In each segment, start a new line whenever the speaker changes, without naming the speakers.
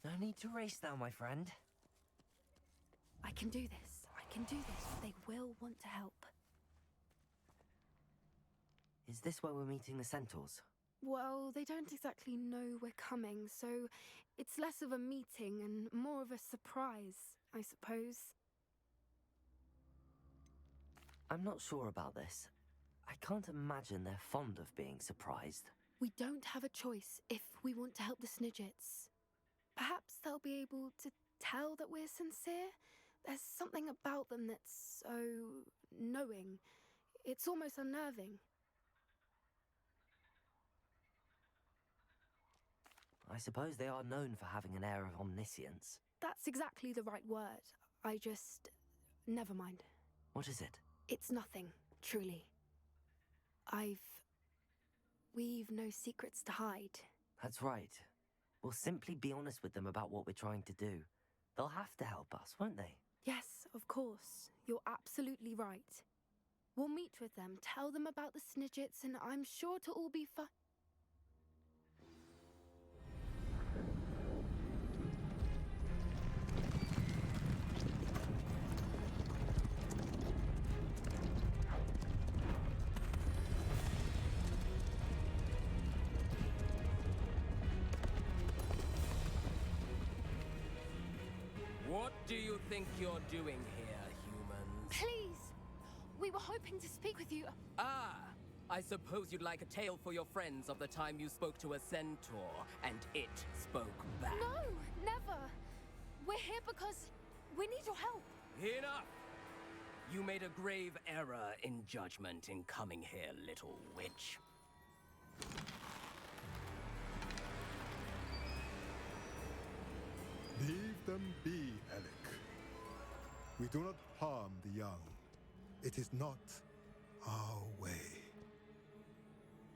No need to race now, my friend.
I can do this. I can do this. They will want to help.
Is this where we're meeting the Centaurs?
Well, they don't exactly know we're coming, so it's less of a meeting and more of a surprise, I suppose.
I'm not sure about this. I can't imagine they're fond of being surprised.
We don't have a choice if we want to help the Snidgets. Perhaps they'll be able to tell that we're sincere. There's something about them that's so knowing. It's almost unnerving.
I suppose they are known for having an air of omniscience.
That's exactly the right word. Never mind.
What is it?
It's nothing, truly. We've no secrets to hide.
That's right. We'll simply be honest with them about what we're trying to do. They'll have to help us, won't they?
Yes, of course. You're absolutely right. We'll meet with them, tell them about the Snidgets, and I'm sure it'll all be fine.
What do you think you're doing here, humans?
Please! We were hoping to speak with you.
Ah! I suppose you'd like a tale for your friends of the time you spoke to a centaur, and it spoke back.
No, never! We're here because we need your help.
Enough! You made a grave error in judgment in coming here, little witch.
Leave them be, Alec. We do not harm the young. It is not our way.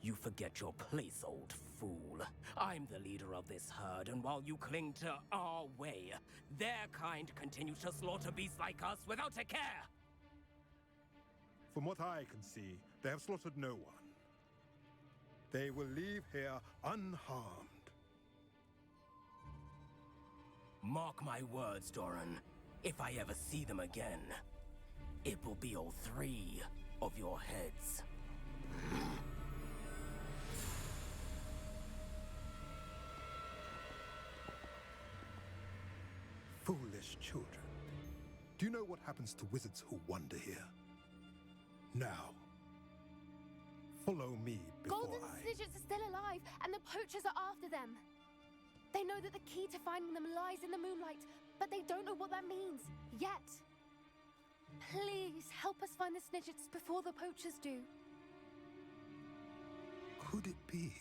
You forget your place, old fool. I'm the leader of this herd, and while you cling to our way, their kind continue to slaughter beasts like us without a care!
From what I can see, they have slaughtered no one. They will leave here unharmed.
Mark my words, Doran. If I ever see them again, it will be all 3 of your heads.
Foolish children. Do you know what happens to wizards who wander here? Now, follow me before
Golden Snidgets are still alive, and the poachers are after them. They know that the key to finding them lies in the moonlight, but they don't know what that means, yet. Please, help us find the Snidgets before the poachers do.
Could it be?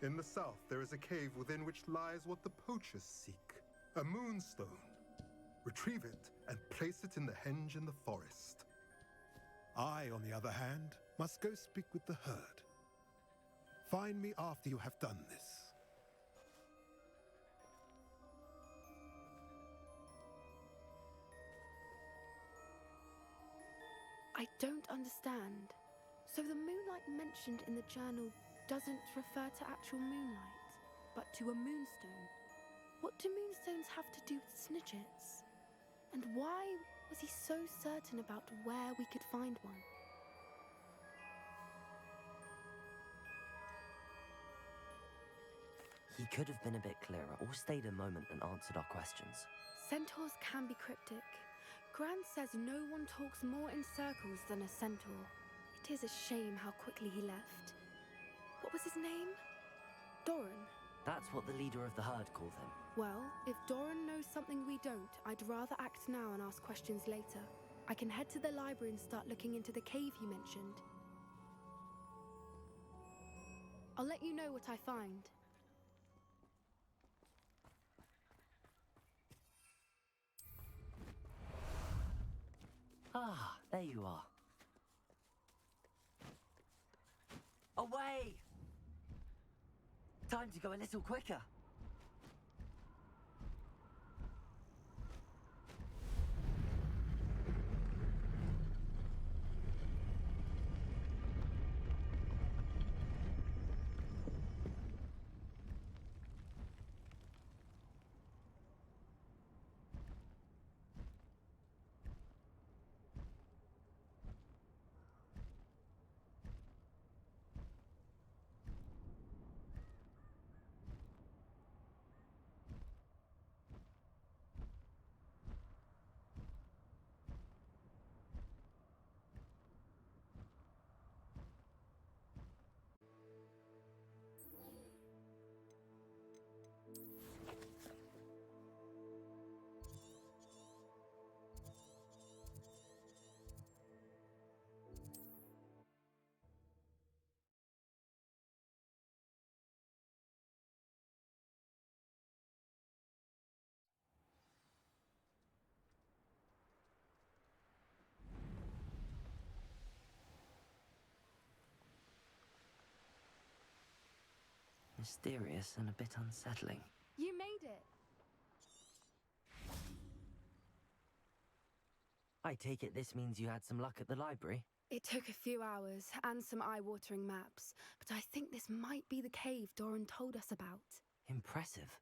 In the south, there is a cave within which lies what the poachers seek. A moonstone. Retrieve it and place it in the henge in the forest. I, on the other hand, must go speak with the herd. Find me after you have done this.
I don't understand. So the moonlight mentioned in the journal doesn't refer to actual moonlight, but to a moonstone. What do moonstones have to do with Snidgets? And why was he so certain about where we could find one?
He could have been a bit clearer, or stayed a moment and answered our questions.
Centaurs can be cryptic. Gran says no one talks more in circles than a centaur. It is a shame how quickly he left. What was his name? Doran.
That's what the leader of the herd called him.
Well, if Doran knows something we don't, I'd rather act now and ask questions later. I can head to the library and start looking into the cave you mentioned. I'll let you know what I find.
Ah, there you are. Away! Time to go a little quicker. mysterious and a bit unsettling.
You made it.
I take it this means you had some luck at the library?
It took a few hours and some eye-watering maps, but I think this might be the cave Doran told us about.
Impressive.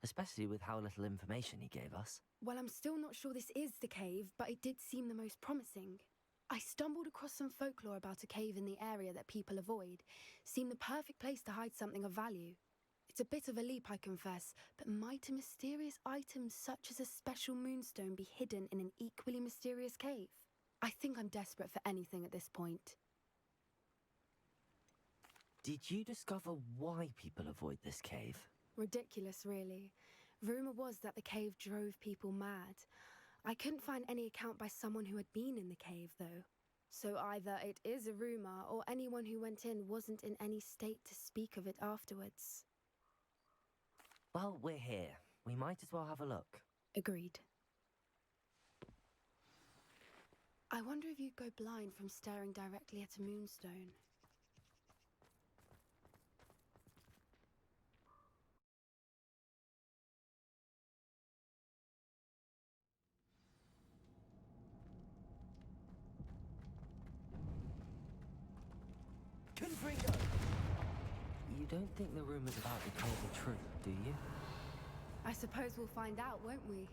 Especially with how little information he gave us.
Well, I'm still not sure this is the cave, but it did seem the most promising. I stumbled across some folklore about a cave in the area that people avoid. Seemed the perfect place to hide something of value. It's a bit of a leap, I confess, but might a mysterious item such as a special moonstone be hidden in an equally mysterious cave? I think I'm desperate for anything at this point.
Did you discover why people avoid this cave?
Ridiculous, really. Rumour was that the cave drove people mad. I couldn't find any account by someone who had been in the cave, though. So either it is a rumour, or anyone who went in wasn't in any state to speak of it afterwards.
Well, we're here. We might as well have a look.
Agreed. I wonder if you'd go blind from staring directly at a moonstone.
Confringo! You don't think the rumors about the cave are true, do you?
I suppose we'll find out, won't we?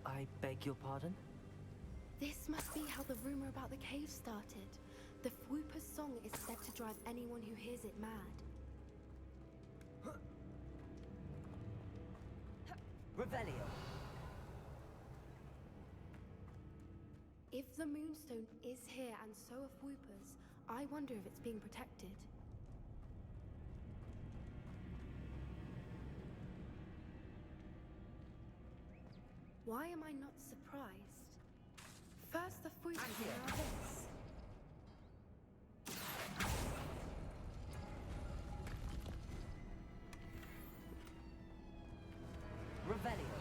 I beg your pardon?
This must be how the rumor about the cave started. The Fwooper's song is said to drive anyone who hears it mad.
Revelio.
If the Moonstone is here and so are Fwooper's, I wonder if it's being protected. Why am I not surprised? First the Fwooper's and now this.
Revelio.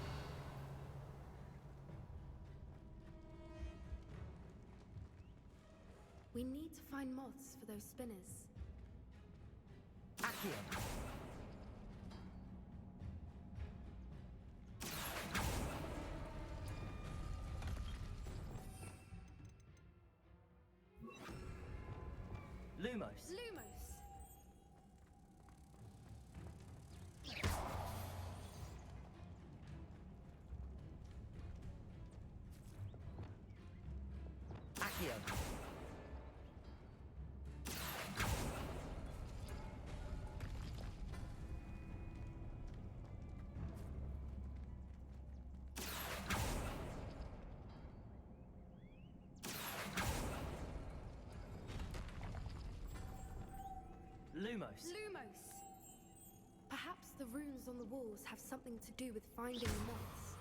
We need to find moths for those spinners.
Accio. Lumos.
Lumos!
Accio. Lumos.
Lumos! Perhaps the runes on the walls have something to do with finding the moths.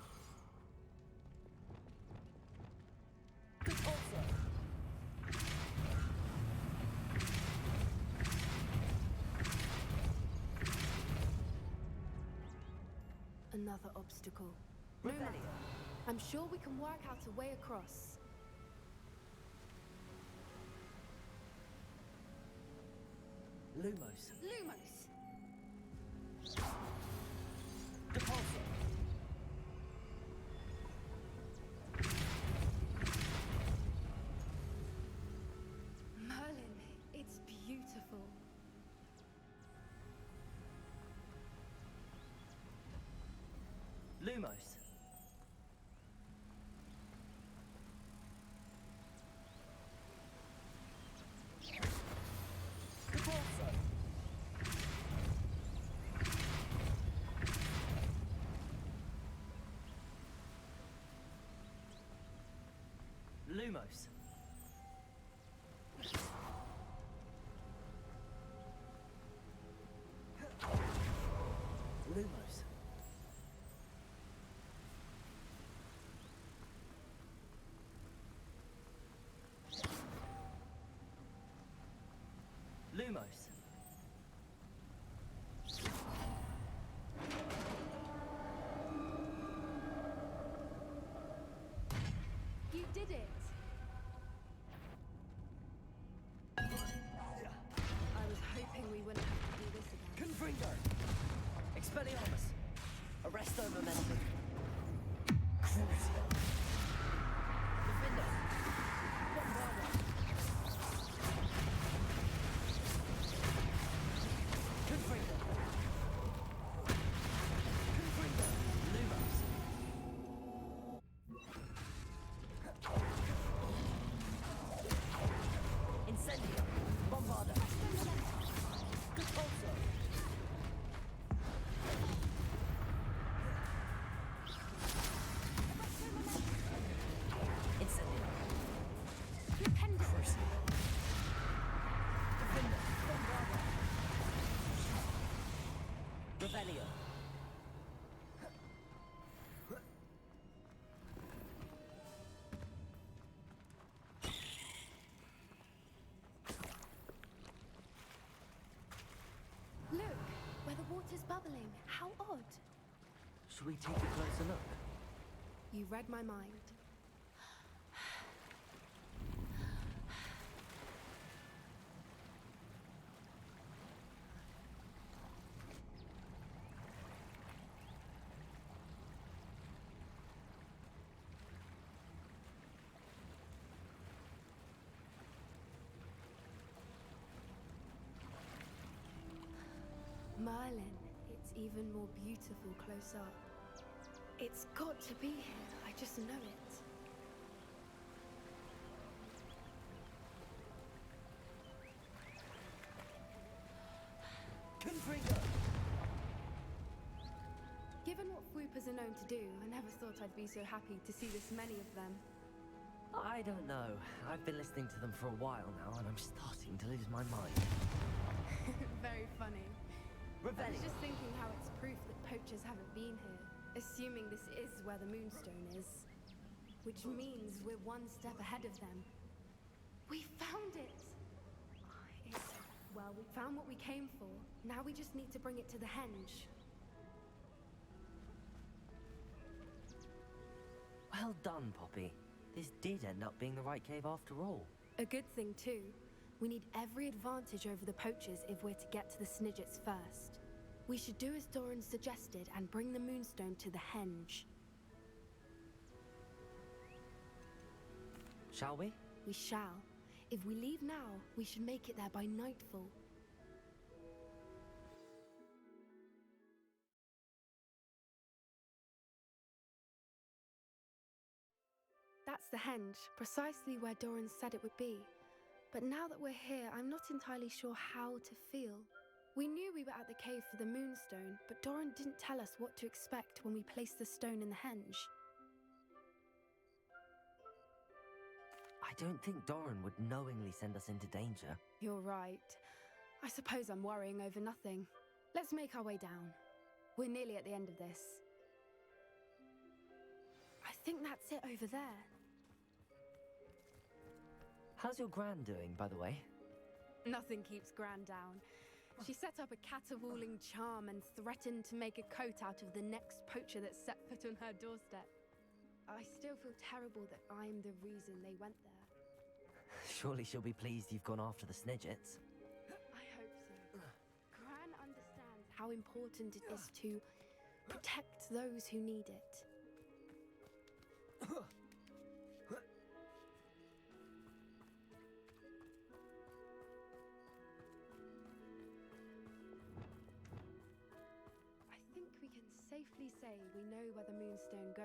another obstacle. No matter. I'm sure we can work out a way across.
Lumos.
Lumos!
Depulso.
Merlin, it's beautiful.
Lumos. Depulso. Lumos. Lumos. Lumos.
You did it! I was hoping we wouldn't have to do this again.
Confringo. Expelliarmus. Arresto momentum. Crucio. Defender. Bombarda. Confringo. Confringo. Lumos. Incendio. Bombarda. Depulso. Incendio.
Stupendous!
Defender. Bombarda. Revelio.
Look, where the water's bubbling. How odd.
Should we take a closer look?
You read my mind. Merlin, it's even more beautiful close up. It's got to be here, I just know it.
Confringo.
Given what Swoopers are known to do, I never thought I'd be so happy to see this many of them.
I don't know. I've been listening to them for a while now, and I'm starting to lose my mind.
Very funny. I was
Revelio.
just thinking how it's proof that poachers haven't been here, assuming this is where the Moonstone is. Which means we're one step ahead of them. We found it! Well, we found what we came for. Now we just need to bring it to the henge.
Well done, Poppy. This did end up being the right cave after all.
A good thing, too. We need every advantage over the poachers if we're to get to the Snidgets first. We should do as Doran suggested and bring the Moonstone to the henge.
Shall we?
We shall. If we leave now, we should make it there by nightfall. That's the henge, precisely where Doran said it would be. But now that we're here, I'm not entirely sure how to feel. We knew we were at the cave for the Moonstone, but Doran didn't tell us what to expect when we placed the stone in the henge.
I don't think Doran would knowingly send us into danger.
You're right. I suppose I'm worrying over nothing. Let's make our way down. We're nearly at the end of this. I think that's it over there.
How's your gran doing, by the way?
Nothing keeps Gran down. She set up a caterwauling charm and threatened to make a coat out of the next poacher that set foot on her doorstep. I still feel terrible that I'm the reason they went there.
Surely she'll be pleased you've gone after the Snidgets.
I hope so. Gran understands how important it is to protect those who need it. I think we can safely say we know where the Moonstone goes.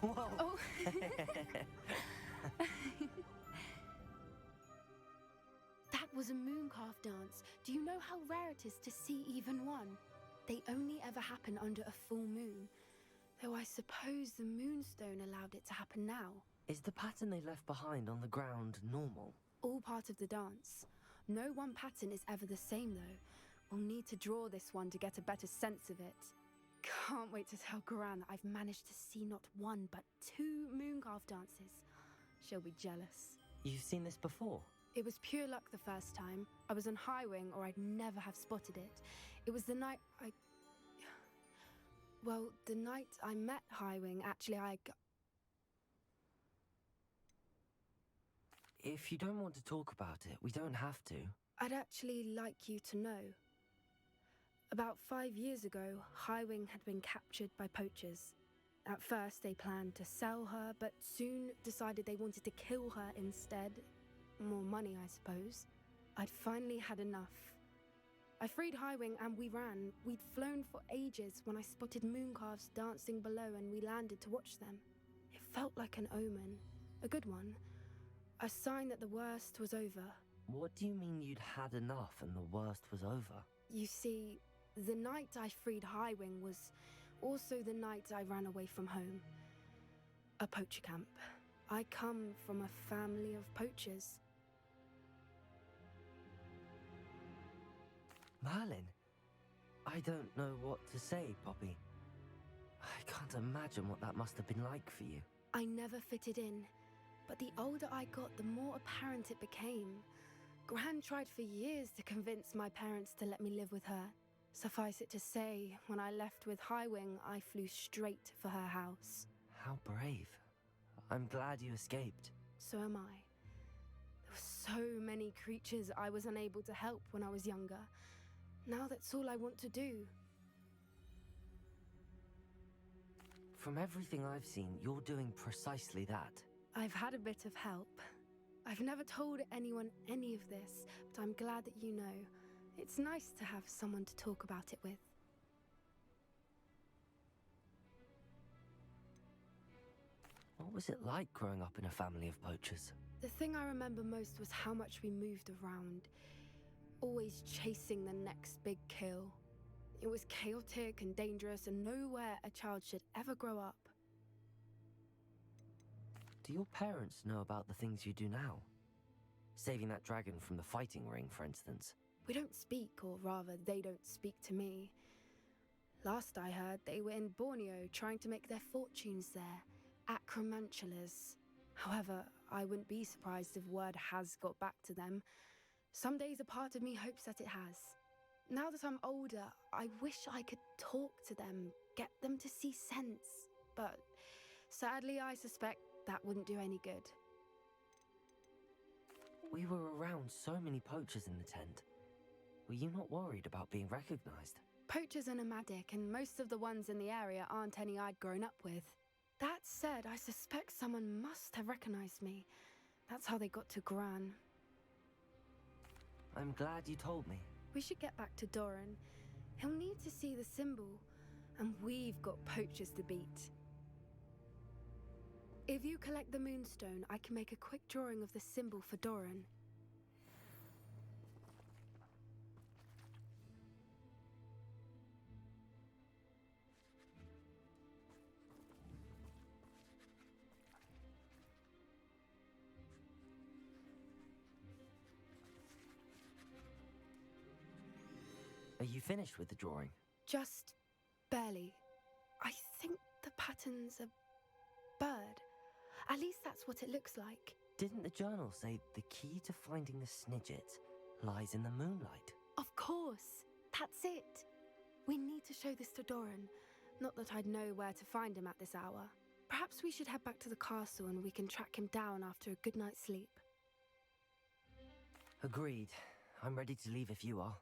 Whoa!
Oh. That was a mooncalf dance. Do you know how rare it is to see even one? They only ever happen under a full moon. Though I suppose the Moonstone allowed it to happen now.
Is the pattern they left behind on the ground normal?
All part of the dance. No one pattern is ever the same, though. We'll need to draw this one to get a better sense of it. Can't wait to tell Gran that I've managed to see not one, but 2 mooncalf dances. She'll be jealous.
You've seen this before?
It was pure luck the first time. I was on Highwing, or I'd never have spotted it. It was the night Well, the night I met Highwing, actually,
If you don't want to talk about it, we don't have to.
I'd actually like you to know. About 5 years ago, Highwing had been captured by poachers. At first, they planned to sell her, but soon decided they wanted to kill her instead. More money, I suppose. I'd finally had enough. I freed Highwing and we ran. We'd flown for ages when I spotted mooncalves dancing below and we landed to watch them. It felt like an omen. A good one. A sign that the worst was over.
What do you mean you'd had enough and the worst was over?
You see, the night I freed Highwing was also the night I ran away from home. A poacher camp. I come from a family of poachers.
Merlin? I don't know what to say, Poppy. I can't imagine what that must have been like for you.
I never fitted in, but the older I got, the more apparent it became. Gran tried for years to convince my parents to let me live with her. Suffice it to say, when I left with Highwing, I flew straight for her house.
How brave. I'm glad you escaped.
So am I. There were so many creatures I was unable to help when I was younger. Now that's all I want to do.
From everything I've seen, you're doing precisely that.
I've had a bit of help. I've never told anyone any of this, but I'm glad that you know. It's nice to have someone to talk about it with.
What was it like growing up in a family of poachers?
The thing I remember most was how much we moved around, always chasing the next big kill. It was chaotic and dangerous, and nowhere a child should ever grow up.
Do your parents know about the things you do now? Saving that dragon from the fighting ring, for instance.
We don't speak, or rather, they don't speak to me. Last I heard, they were in Borneo trying to make their fortunes there, acromantulas. However, I wouldn't be surprised if word has got back to them. Some days a part of me hopes that it has. Now that I'm older, I wish I could talk to them, get them to see sense. But sadly, I suspect that wouldn't do any good.
We were around so many poachers in the tent. Were you not worried about being recognized?
Poachers are nomadic, and most of the ones in the area aren't any I'd grown up with. That said, I suspect someone must have recognized me. That's how they got to Gran.
I'm glad you told me.
We should get back to Doran. He'll need to see the symbol, and we've got poachers to beat. If you collect the Moonstone, I can make a quick drawing of the symbol for Doran.
Are you finished with the drawing?
Just barely. I think the pattern's a bird. At least that's what it looks like.
Didn't the journal say the key to finding the Snidget lies in the moonlight?
Of course. That's it. We need to show this to Doran. Not that I'd know where to find him at this hour. Perhaps we should head back to the castle and we can track him down after a good night's sleep.
Agreed. I'm ready to leave if you are.